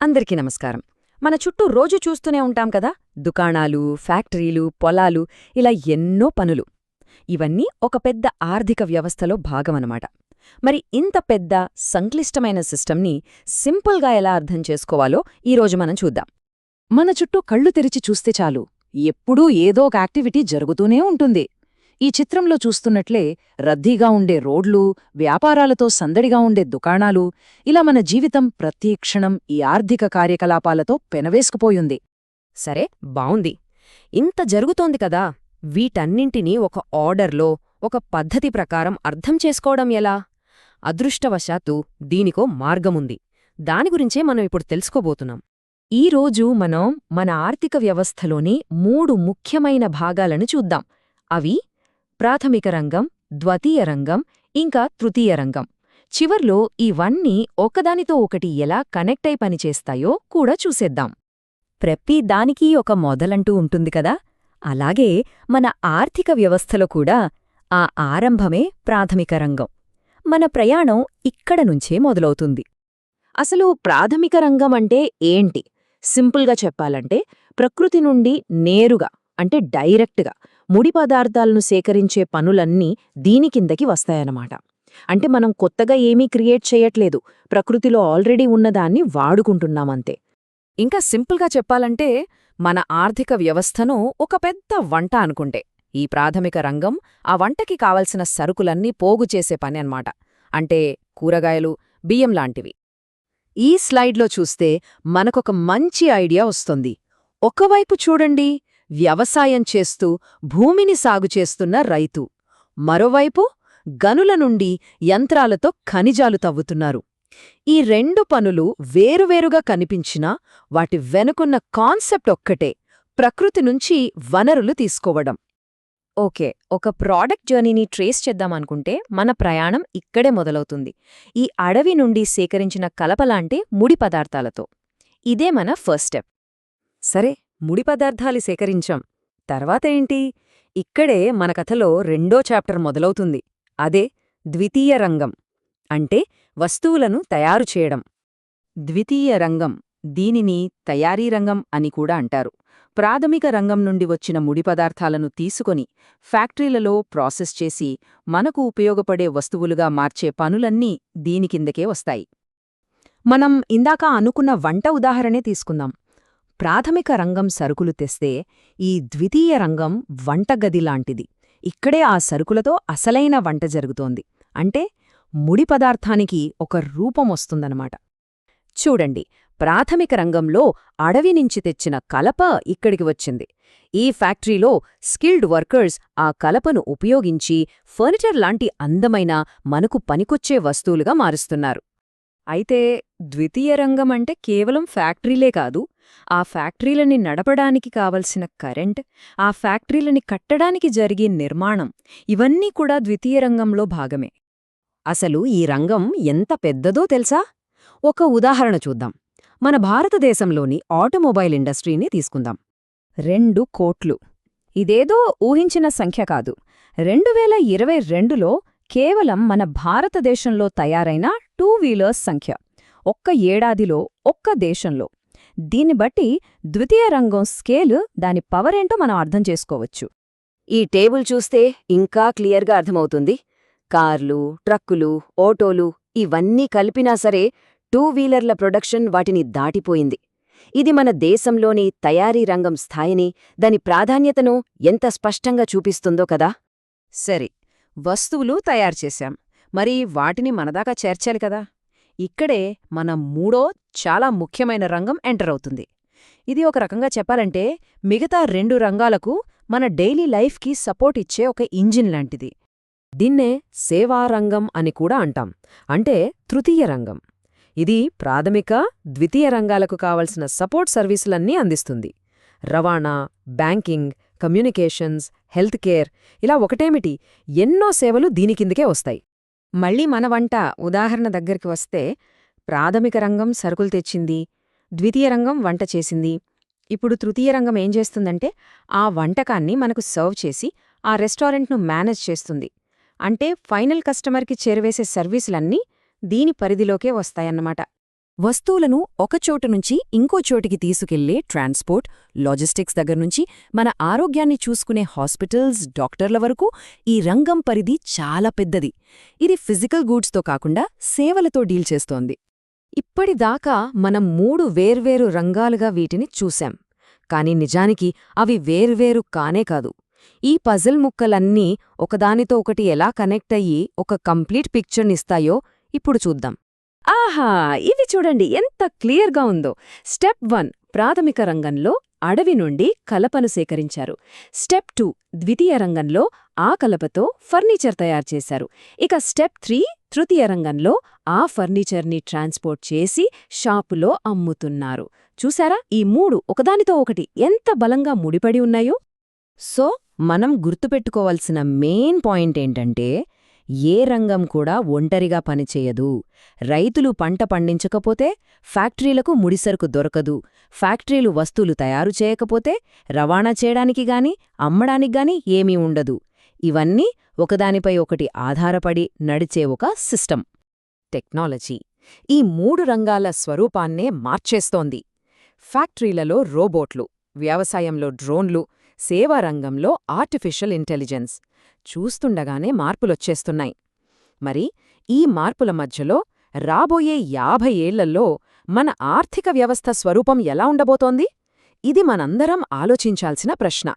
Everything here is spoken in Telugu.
అందరికీ నమస్కారం. మన చుట్టూ రోజు చూస్తూనే ఉంటాం కదా, దుకాణాలు, ఫ్యాక్టరీలు, పొలాలు, ఇలా ఎన్నో పనులు. ఇవన్నీ ఒక పెద్ద ఆర్థిక వ్యవస్థలో భాగమనమాట. మరి ఇంత పెద్ద సంక్లిష్టమైన సిస్టమ్ని సింపుల్గా ఎలా అర్థం చేసుకోవాలో ఈరోజు మనం చూద్దాం. మన చుట్టూ కళ్ళు తెరిచి చూస్తే చాలు, ఎప్పుడూ ఏదో ఒక యాక్టివిటీ జరుగుతూనే ఉంటుంది. ఈ చిత్రంలో చూస్తున్నట్లే రద్దీగా ఉండే రోడ్లు, వ్యాపారాలతో సందడిగా ఉండే దుకాణాలు, ఇలా మన జీవితం ప్రతి క్షణం ఈ ఆర్థిక కార్యకలాపాలతో పెనవేసుకుపోయుంది. సరే, బావుంది. ఇంత జరుగుతోంది కదా, వీటన్నింటినీ ఒక ఆర్డర్లో, ఒక పద్ధతి ప్రకారం అర్థం చేసుకోవడం ఎలా? అదృష్టవశాత్తు దీనికో మార్గముంది. దాని గురించే మనం ఇప్పుడు తెలుసుకోబోతున్నాం. ఈరోజు మనం మన ఆర్థిక వ్యవస్థలోని 3 ముఖ్యమైన భాగాలను చూద్దాం. అవి ప్రాథమిక రంగం, ద్వితీయ రంగం, ఇంకా తృతీయ రంగం. చివర్లో ఇవన్నీ ఒకదానితో ఒకటి ఎలా కనెక్ట్ అయి పనిచేస్తాయో కూడా చూసేద్దాం. ప్రతి దానికి ఒక మొదలంటూ ఉంటుంది కదా, అలాగే మన ఆర్థిక వ్యవస్థలో కూడా ఆ ఆరంభమే ప్రాథమిక రంగం. మన ప్రయాణం ఇక్కడ నుంచే మొదలవుతుంది. అసలు ప్రాథమిక రంగం అంటే ఏంటి? సింపుల్గా చెప్పాలంటే, ప్రకృతి నుండి నేరుగా అంటే డైరెక్ట్గా ముడి పదార్థాలను సేకరించే పనులన్నీ దీని కిందకి వస్తాయన్నమాట. అంటే మనం కొత్తగా ఏమీ క్రియేట్ చేయట్లేదు, ప్రకృతిలో ఆల్రెడీ ఉన్నదాన్ని వాడుకుంటున్నామంతే. ఇంకా సింపుల్గా చెప్పాలంటే, మన ఆర్థిక వ్యవస్థను ఒక పెద్ద వంట అనుకుంటే, ఈ ప్రాథమిక రంగం ఆ వంటకి కావలసిన సరుకులన్నీ పోగుచేసే పని అన్నమాట. అంటే కూరగాయలు, బియ్యం లాంటివి. ఈ స్లైడ్లో చూస్తే మనకొక మంచి ఐడియా వస్తుంది. ఒకవైపు చూడండి, వ్యవసాయం చేస్తూ భూమిని సాగుచేస్తున్న రైతు. మరోవైపు గనుల నుండి యంత్రాలతో ఖనిజాలు తవ్వుతున్నారు. ఈ 2 పనులు వేరువేరుగా కనిపించినా వాటి వెనుకున్న కాన్సెప్ట్ ఒక్కటే, ప్రకృతి నుంచి వనరులు తీసుకోవడం. ఓకే, ఒక ప్రోడక్ట్ జర్నీని ట్రేస్ చేద్దామనుకుంటే మన ప్రయాణం ఇక్కడే మొదలవుతుంది, ఈ అడవి నుండి సేకరించిన కలపలాంటి ముడి పదార్థాలతో. ఇదే మన ఫస్ట్ స్టెప్. సరే, ముడి పదార్థాలు సేకరించాం. తర్వాత ఏంటి? ఇక్కడే మన కథలో 2వ చాప్టర్ మొదలవుతుంది. అదే ద్వితీయ రంగం, అంటే వస్తువులను తయారు చేయడం. ద్వితీయ రంగం, దీనిని తయారీ రంగం అని కూడా అంటారు. ప్రాథమిక రంగం నుండి వచ్చిన ముడి పదార్థాలను తీసుకొని ఫ్యాక్టరీలలో ప్రాసెస్ చేసి మనకు ఉపయోగపడే వస్తువులుగా మార్చే పనులన్నీ దీని కిందకే వస్తాయి. మనం ఇందాక అనుకున్న వంట ఉదాహరణే తీసుకుందాం. ప్రాథమిక రంగం సరుకులు తెస్తే, ఈ ద్వితీయ రంగం వంటగదిలాంటిది. ఇక్కడే ఆ సరుకులతో అసలైన వంట జరుగుతోంది. అంటే ముడి పదార్థానికి ఒక రూపం వస్తుందన్నమాట. చూడండి, ప్రాథమిక రంగంలో అడవి నుంచి తెచ్చిన కలప ఇక్కడికి వచ్చింది. ఈ ఫ్యాక్టరీలో స్కిల్డ్ వర్కర్స్ ఆ కలపను ఉపయోగించి ఫర్నిచర్ లాంటి అందమైన, మనకు పనికొచ్చే వస్తువులుగా మారుస్తున్నారు. అయితే ద్వితీయ రంగం అంటే కేవలం ఫ్యాక్టరీలే కాదు, ఆ ఫ్యాక్టరీలని నడపడానికి కావలసిన కరెంట్, ఆ ఫ్యాక్టరీలని కట్టడానికి జరిగే నిర్మాణం, ఇవన్నీ కూడా ద్వితీయ రంగంలో భాగమే. అసలు ఈ రంగం ఎంత పెద్దదో తెలుసా? ఒక ఉదాహరణ చూద్దాం. మన భారతదేశంలోని ఆటోమొబైల్ ఇండస్ట్రీని తీసుకుందాం. 2 కోట్లు. ఇదేదో ఊహించిన సంఖ్య కాదు. 2022లో కేవలం మన భారతదేశంలో తయారైన 2 వీలర్స్ సంఖ్య, ఒక్క ఏడాదిలో ఒక్క దేశంలో. దీన్ని బట్టి ద్వితీయ రంగం స్కేలు, దాని పవరేంటో మనం అర్థం చేసుకోవచ్చు. ఈ టేబుల్ చూస్తే ఇంకా క్లియర్గా అర్థమవుతుంది. కార్లు, ట్రక్కులు, ఆటోలు ఇవన్నీ కలిపినా సరే 2 వీలర్ల ప్రొడక్షన్ వాటిని దాటిపోయింది. ఇది మన దేశంలోని తయారీ రంగం స్థాయిని, దాని ప్రాధాన్యతను ఎంత స్పష్టంగా చూపిస్తుందో కదా. సరే, వస్తువులు తయారుచేశాం, మరి వాటిని మనదాకా చేర్చాలి కదా. ఇక్కడే మన 3వ చాలా ముఖ్యమైన రంగం ఎంటర్ అవుతుంది. ఇది ఒక రకంగా చెప్పాలంటే మిగతా 2 రంగాలకు మన డైలీ లైఫ్కి సపోర్ట్ ఇచ్చే ఒక ఇంజిన్ లాంటిది. దీన్నే సేవారంగం అని కూడా అంటాం, అంటే తృతీయ రంగం. ఇది ప్రాథమిక, ద్వితీయ రంగాలకు కావలసిన సపోర్ట్ సర్వీసులన్నీ అందిస్తుంది. రవాణా, బ్యాంకింగ్, కమ్యూనికేషన్స్, హెల్త్ కేర్, ఇలా ఒకటేమిటి, ఎన్నో సేవలు దీని కిందకే వస్తాయి. మళ్ళీ మన వంట ఉదాహరణ దగ్గరికి వస్తే, ప్రాథమిక రంగం సరుకులు తెచ్చింది, ద్వితీయ రంగం వంట చేసింది. ఇప్పుడు తృతీయ రంగం ఏం చేస్తుందంటే, ఆ వంటకాన్ని మనకు సర్వ్ చేసి ఆ రెస్టారెంట్ను మేనేజ్ చేస్తుంది. అంటే ఫైనల్ కస్టమర్కి చేరవేసే సర్వీసులన్నీ దీని పరిధిలోకే వస్తాయన్నమాట. వస్తువులను ఒకచోట నుంచి ఇంకో చోటికి తీసుకెళ్లే ట్రాన్స్పోర్ట్, లాజిస్టిక్స్ దగ్గర్నుంచి మన ఆరోగ్యాన్ని చూసుకునే హాస్పిటల్స్, డాక్టర్ల వరకు ఈ రంగం పరిధి చాలా పెద్దది. ఇది ఫిజికల్ గూడ్స్తో కాకుండా సేవలతో డీల్ చేస్తోంది. ఇప్పటిదాకా మనం 3 వేర్వేరు రంగాలుగా వీటిని చూశాం. కాని నిజానికి అవి వేర్వేరు కానే కాదు. ఈ పజిల్ ముక్కలన్నీ ఒకదానితో ఒకటి ఎలా కనెక్ట్ అయ్యి ఒక కంప్లీట్ పిక్చర్నిస్తాయో ఇప్పుడు చూద్దాం. ఆహా, ఇవి చూడండి ఎంత క్లియర్గా ఉందో. స్టెప్ 1 ప్రాథమిక రంగంలో అడవి నుండి కలపను సేకరించారు. స్టెప్ 2 ద్వితీయ రంగంలో ఆ కలపతో ఫర్నిచర్ తయారుచేశారు. ఇక స్టెప్ 3 తృతీయ రంగంలో ఆ ఫర్నిచర్ని ట్రాన్స్పోర్ట్ చేసి షాపులో అమ్ముతున్నారు. చూసారా, ఈ 3 ఒకదానితో ఒకటి ఎంత బలంగా ముడిపడి ఉన్నాయో? సో మనం గుర్తుపెట్టుకోవాల్సిన మెయిన్ పాయింట్ ఏంటంటే, ఏ రంగం కూడా ఒంటరిగా పనిచేయదు. రైతులు పంట పండించకపోతే ఫ్యాక్టరీలకు ముడిసరుకు దొరకదు. ఫ్యాక్టరీలు వస్తువులు తయారు చేయకపోతే రవాణా చేయడానికి గాని అమ్మడానికి గాని ఏమీ ఉండదు. ఇవన్నీ ఒకదానిపై ఒకటి ఆధారపడి నడిచే ఒక సిస్టమ్. టెక్నాలజీ ఈ 3 రంగాల స్వరూపాన్నే మార్చేస్తోంది. ఫ్యాక్టరీలలో రోబోట్లు, వ్యవసాయంలో డ్రోన్లు, సేవారంగంలో ఆర్టిఫిషియల్ ఇంటెలిజెన్స్. చూస్తుండగానే మార్పులొచ్చేస్తున్నాయి. మరి ఈ మార్పుల మధ్యలో రాబోయే 50 ఏళ్లలో మన ఆర్థిక వ్యవస్థ స్వరూపం ఎలా ఉండబోతోంది? ఇది మనందరం ఆలోచించాల్సిన ప్రశ్న.